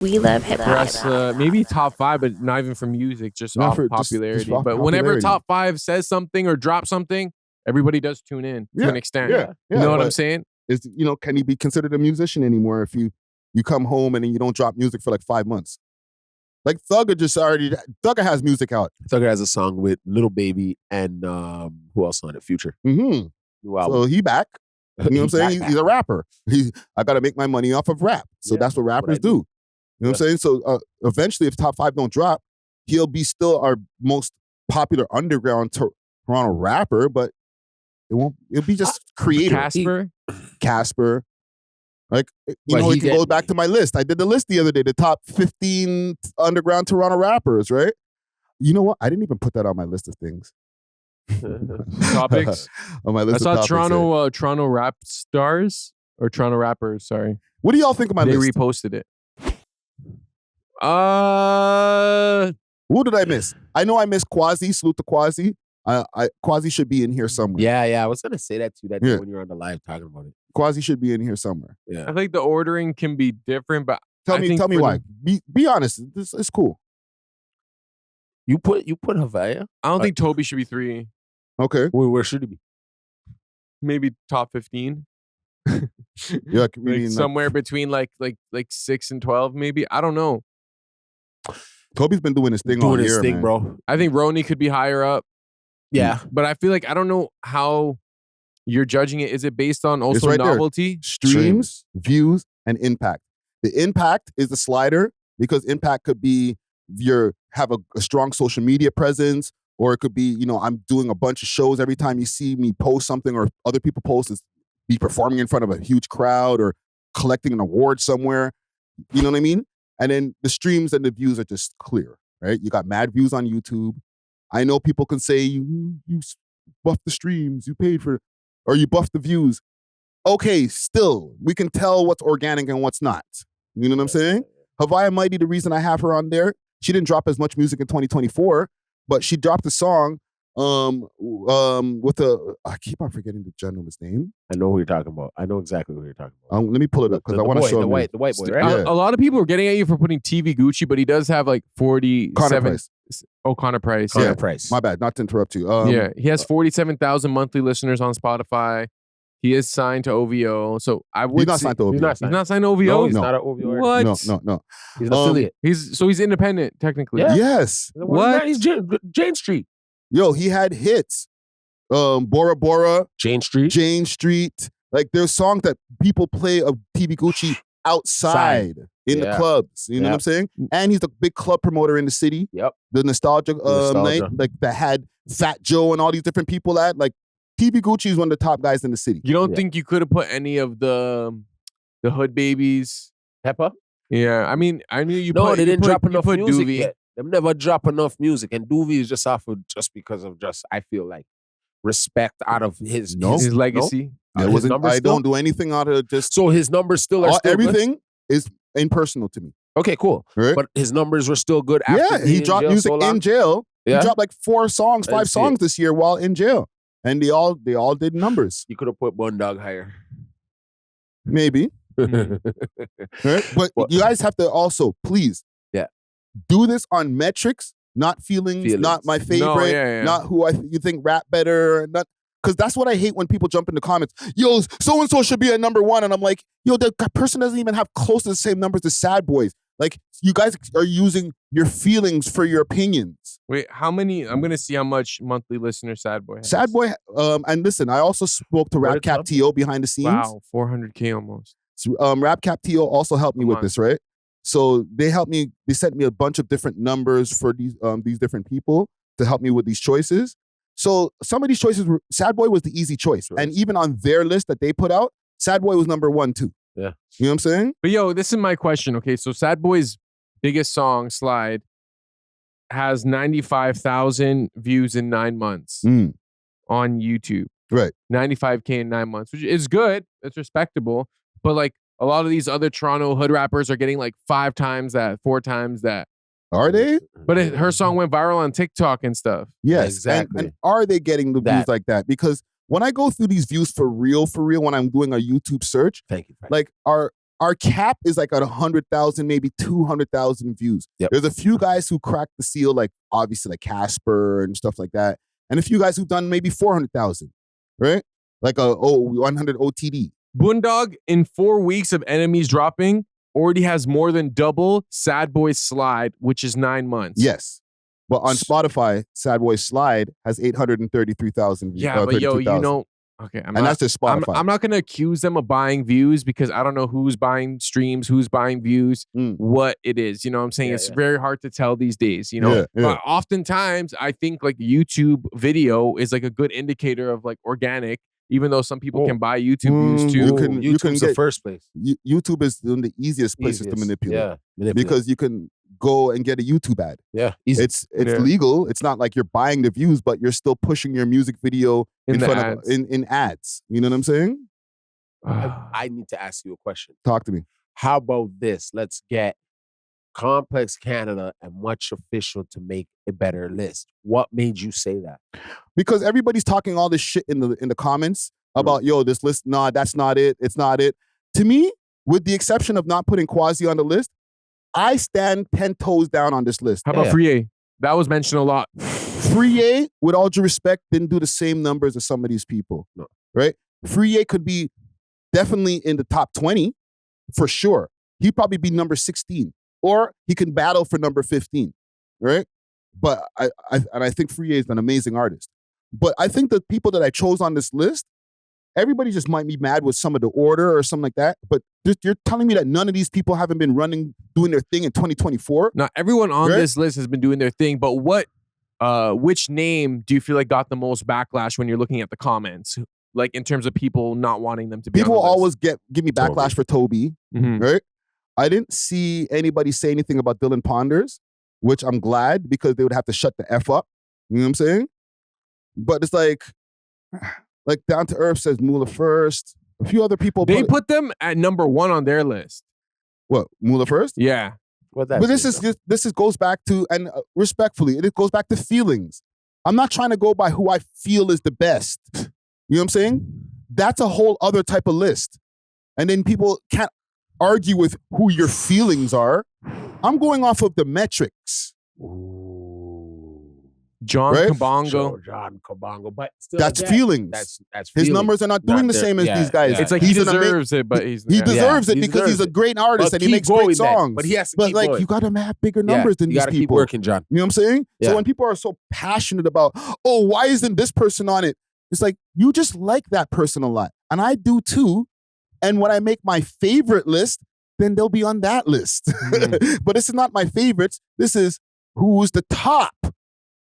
We love hip hop. Maybe top 5, but not even for music, just Not off for- popularity. just off But whenever popularity. top 5 says something or drops something, everybody does tune in to an extent. Yeah, You know what I'm but saying? can you be considered a musician anymore if you come home and then you don't drop music for like 5 months? Like Thugger has music out. Thugger has a song with Little Baby and who else on it? Future. Mm-hmm. New album. So he back. You know what I'm saying? back. He's a rapper. I got to make my money off of rap. So that's what rappers do. You know what I'm saying? So eventually, if top 5 don't drop, he'll be still our most popular underground Toronto rapper, but it'll be just creator. Casper. Like, it goes back to my list. I did the list the other day, the top 15 underground Toronto rappers, right? You know what? I didn't even put that on my list of things. Topics. On my list I of saw topics. Toronto rap stars or Toronto rappers. Sorry. What do y'all think of my They list? reposted it. Who did I miss? I know I missed Quasi. Salute to Quasi. Quasi should be in here somewhere. Yeah. I was gonna say that to you that day when you were on the live talking about it. Quasi should be in here somewhere. Yeah. I think the ordering can be different, but Tell me why. Be honest. It's cool. You put Havaya? I don't think Toby should be 3. Okay. Where should he be? Maybe top 15. Yeah, somewhere between like 6 and 12, maybe. I don't know. Toby's been doing his thing all year, man. Bro. I think Ronnie could be higher up. Yeah. But I feel like I don't know how you're judging it. Is it based on also right there. novelty? Streams, views, and impact. The impact is the slider because impact could be have a strong social media presence, or it could be, I'm doing a bunch of shows. Every time you see me post something or other people post, is be performing in front of a huge crowd or collecting an award somewhere. You know what I mean? And then the streams and the views are just clear, right? You got mad views on YouTube. I know people can say you buffed the streams, you paid for, or you buffed the views. Okay, still, we can tell what's organic and what's not. You know what I'm saying? Havaya Mighty, the reason I have her on there, she didn't drop as much music in 2024, but she dropped a song with I keep on forgetting the gentleman's name. I know who you're talking about. I know exactly who you're talking about. Let me pull it up because I want to show the white boy, right? A lot of people are getting at you for putting TV Gucci, but he does have like 47. Connor Price. Oh, Connor Price. Connor Price. My bad, not to interrupt you. He has 47,000 monthly listeners on Spotify. He is signed to OVO, so I would. He's not signed to OVO. He's not signed to OVO. No, he's not an OVO. What? No. He's an affiliate. He's independent technically. Yeah. Yes. What? He's Jane Street. Yo, he had hits. Bora Bora, Jane Street. Like there's songs that people play of TV Gucci outside in the clubs. You know what I'm saying? And he's the big club promoter in the city. Yep. The nostalgia night, like that had Fat Joe and all these different people at. Like TV Gucci is one of the top guys in the city. You don't think you could have put any of the Hood Babies? Peppa? Yeah, I mean, I knew you. No, they didn't drop enough music Doobie. yet. They never drop enough music, and Doobie is just off of because of I feel like respect out of his legacy. No? I don't do anything out of just. So his numbers still are still everything is impersonal to me. Okay, cool. Right? But his numbers were still good after he dropped music in jail. Yeah? He dropped like 5 songs this year while in jail. And they all did numbers. You could have put Bun Dog higher. Maybe. Right? But you guys have to also, please, do this on metrics, not feelings. Not my favorite, not who you think rap better, not because that's what I hate when people jump in the comments. Yo, so-and-so should be at number 1. And I'm like, yo, that person doesn't even have close to the same numbers as Sad Boys. Like, you guys are using your feelings for your opinions. Wait, how many? I'm going to see how much monthly listener Sad Boy has. Sad Boy, and listen, I also spoke to Rap Cap T.O. behind the scenes. Wow, 400K almost. So, Rap Cap T.O. also helped me with this, right? So they helped me, they sent me a bunch of different numbers for these different people to help me with these choices. So some of these choices, Sad Boy was the easy choice. Sure. And even on their list that they put out, Sad Boy was number 1 too. Yeah. You know what I'm saying? But yo, this is my question. Okay, so Sad Boy's biggest song, Slide, has 95,000 views in 9 months on YouTube. Right. 95K in 9 months, which is good. It's respectable. But like a lot of these other Toronto hood rappers are getting like 5 times that, 4 times that. Are they? But her song went viral on TikTok and stuff. Yes, exactly. And are they getting the views like that? Because when I go through these views for real, when I'm doing a YouTube search, thank you. Like, are our cap is like at 100,000, maybe 200,000 views. Yep. There's a few guys who cracked the seal, like obviously like Casper and stuff like that, and a few guys who've done maybe 400,000, right? Like 100 OTD. Boondog, in 4 weeks of enemies dropping, already has more than double Sad Boy Slide, which is 9 months. Yes. But on Spotify, Sad Boy Slide has 833,000 views. Yeah, but yo, you know, okay, that's just Spotify. I'm not gonna accuse them of buying views because I don't know who's buying streams, who's buying views, what it is. You know what I'm saying? Yeah, it's very hard to tell these days, you know. Yeah. But oftentimes I think like YouTube video is like a good indicator of like organic, even though some people can buy YouTube views too. YouTube's the first place. YouTube is one of the easiest places to manipulate. Yeah, because you can go and get a YouTube ad. Yeah, easy. It's legal. It's not like you're buying the views, but you're still pushing your music video in front of in ads. You know what I'm saying? I need to ask you a question. Talk to me. How about this? Let's get Complex Canada and Much Official to make a better list. What made you say that? Because everybody's talking all this shit in the comments about yo, this list, nah, that's not it. It's not it. To me, with the exception of not putting Quasi on the list, I stand 10 toes down on this list. How about Free? That was mentioned a lot. Free, with all due respect, didn't do the same numbers as some of these people. No. Right? Free could be definitely in the top 20 for sure. He'd probably be number 16. Or he can battle for number 15. Right? But I think Free is an amazing artist. But I think the people that I chose on this list, everybody just might be mad with some of the order or something like that. But you're telling me that none of these people haven't been doing their thing in 2024? Now, everyone on this list has been doing their thing, but which name do you feel like got the most backlash when you're looking at the comments? Like in terms of people not wanting them to be people on the list? always give me backlash for Toby, right? I didn't see anybody say anything about Dylan Ponders, which I'm glad because they would have to shut the F up. You know what I'm saying? But it's like Down to Earth says Mula first. A few other people. They put them at number 1 on their list. What, Mula first? Yeah. But this goes back to, and respectfully, it goes back to feelings. I'm not trying to go by who I feel is the best. You know what I'm saying? That's a whole other type of list. And then people can't argue with who your feelings are. I'm going off of the metrics. John Kabongo. John Kabongo. But still, that's feelings. That's his numbers are not doing the same as these guys. It's like he deserves it, but he deserves it because he's a great artist and he makes great songs. But he has to keep going. You got to have bigger numbers than these people. You got to keep working, John. You know what I'm saying? So when people are so passionate about, oh, why isn't this person on it? It's like, you just like that person a lot. And I do too. And when I make my favorite list, then they'll be on that list. But this is not my favorites. This is who's the top.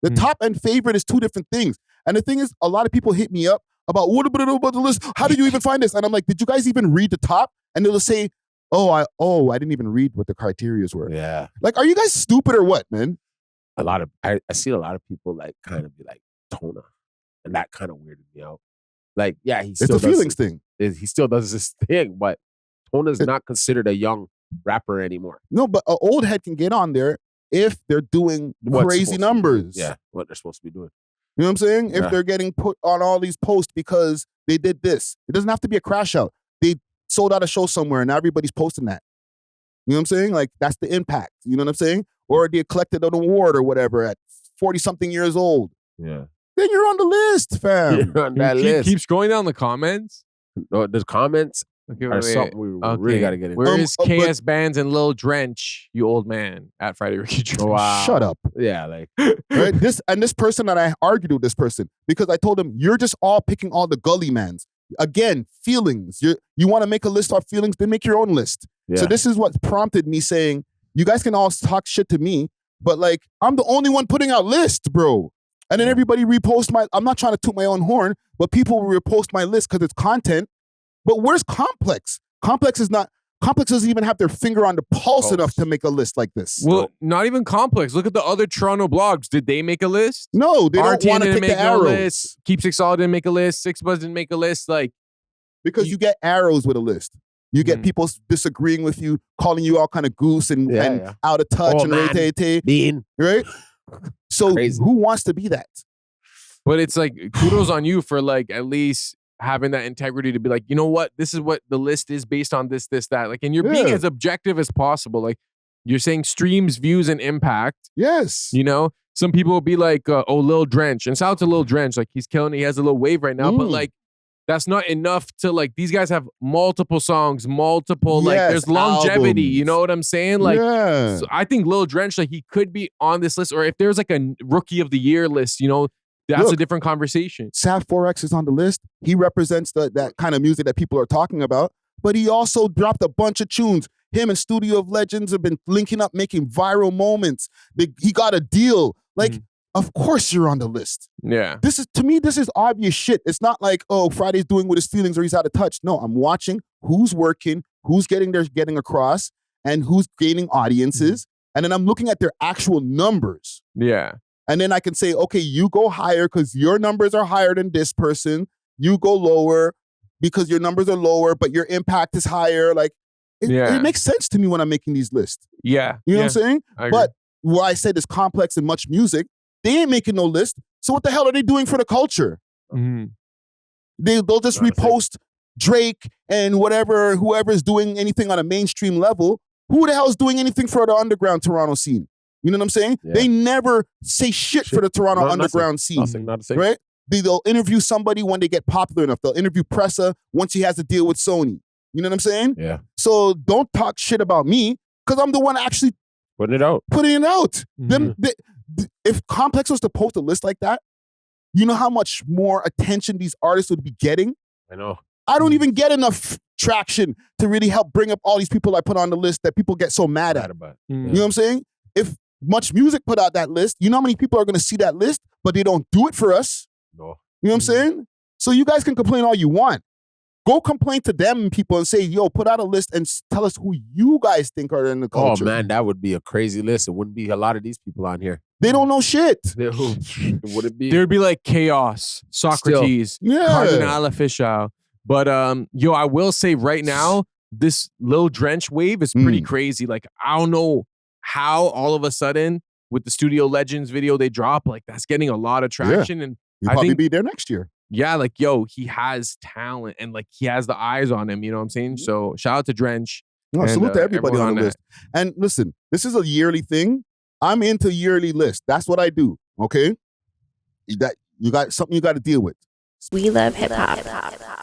The top and favorite is two different things. And the thing is, a lot of people hit me up about, what about the list? How did you even find this? And I'm like, did you guys even read the top? And they'll say, I didn't even read what the criterias were. Yeah. Like, are you guys stupid or what, man? I see a lot of people like kind of be like Tona. And that kind of weirded me out. Like, yeah, it's a feelings thing. He still does this thing, but Tona's not considered a young rapper anymore. No, but an old head can get on there if they're doing crazy numbers. Yeah, what they're supposed to be doing. You know what I'm saying? If they're getting put on all these posts because they did this. It doesn't have to be a crash out. They sold out a show somewhere and everybody's posting that. You know what I'm saying? Like, that's the impact. You know what I'm saying? Or they collected an award or whatever at 40-something years old. Yeah. Then you're on the list, fam. You're on that list. Keep scrolling down the comments. No, the comments are something we really got to get into. Where is KS Bands and Lil Drench, you old man, at Friday Ricky Drench? Wow. Shut up. Yeah, like right? This person that I argued with this person because I told him, you're just all picking all the gully mans. Again, feelings. You want to make a list off feelings, then make your own list. Yeah. So this is what prompted me saying, you guys can all talk shit to me, but like, I'm the only one putting out lists, bro. And then everybody repost I'm not trying to toot my own horn, but people will repost my list because it's content. But where's Complex? Complex doesn't even have their finger on the pulse enough to make a list like this. Well, not even Complex. Look at the other Toronto blogs. Did they make a list? No, they don't want to pick the arrows. Keep 6 Solid didn't make a list. 6 Buzz didn't make a list. Like, because you get arrows with a list. You get people disagreeing with you, calling you all kind of goose and out of touch and mean, right? So who wants to be that? But it's like, kudos on you for like at least having that integrity to be like, you know what, this is what the list is based on this, that. Like, and you're being as objective as possible. Like, you're saying streams, views, and impact. Yes. You know, some people will be like, oh, Lil Drench. And shout out to Lil Drench. Like, he's killing it. He has a little wave right now. But like, that's not enough to like, these guys have multiple songs, multiple, like, there's longevity. Albums. You know what I'm saying? Like, yeah. so I think Lil Drench, like, he could be on this list. Or if there's like a rookie of the year list, you know, that's a different conversation. Sav 4X is on the list. He represents that kind of music that people are talking about. But he also dropped a bunch of tunes. Him and Studio of Legends have been linking up, making viral moments. He got a deal. Like, of course you're on the list. Yeah. To me, this is obvious shit. It's not like, oh, Friday's doing with his feelings or he's out of touch. No, I'm watching who's working, who's getting across, and who's gaining audiences. And then I'm looking at their actual numbers. Yeah. And then I can say, okay, you go higher because your numbers are higher than this person. You go lower because your numbers are lower, but your impact is higher. Like, it makes sense to me when I'm making these lists. Yeah. You know what I'm saying? But what I said is complex and much music. They ain't making no list. So what the hell are they doing for the culture? They'll just repost Drake and whoever's doing anything on a mainstream level. Who the hell is doing anything for the underground Toronto scene? You know what I'm saying? Yeah. They never say shit for the Toronto underground scene. Not a thing. Right? They'll interview somebody when they get popular enough. They'll interview Pressa once he has a deal with Sony. You know what I'm saying? Yeah. So don't talk shit about me because I'm the one actually putting it out. If Complex was to post a list like that, you know how much more attention these artists would be getting? I know. I don't even get enough traction to really help bring up all these people I put on the list that people get so mad at. You know what I'm saying? If Much Music put out that list, you know how many people are going to see that list, but they don't do it for us? No. You know what I'm saying? So you guys can complain all you want. Go complain to them people and say, yo, put out a list and tell us who you guys think are in the culture. Oh, man, that would be a crazy list. It wouldn't be a lot of these people on here. They don't know shit. Would it be? There would be like Chaos, Socrates, Cardinal Official. But yo, I will say right now, this Lil Drench wave is pretty crazy. Like, I don't know how all of a sudden with the Studio Legends video they drop, like that's getting a lot of traction. And He'll probably be there next year. Yeah, like, yo, he has talent and like he has the eyes on him, you know what I'm saying? So shout out to Drench. No, salute to everybody on the list. And listen, this is a yearly thing. I'm into yearly lists. That's what I do, okay? That you got something you got to deal with. We love hip hop.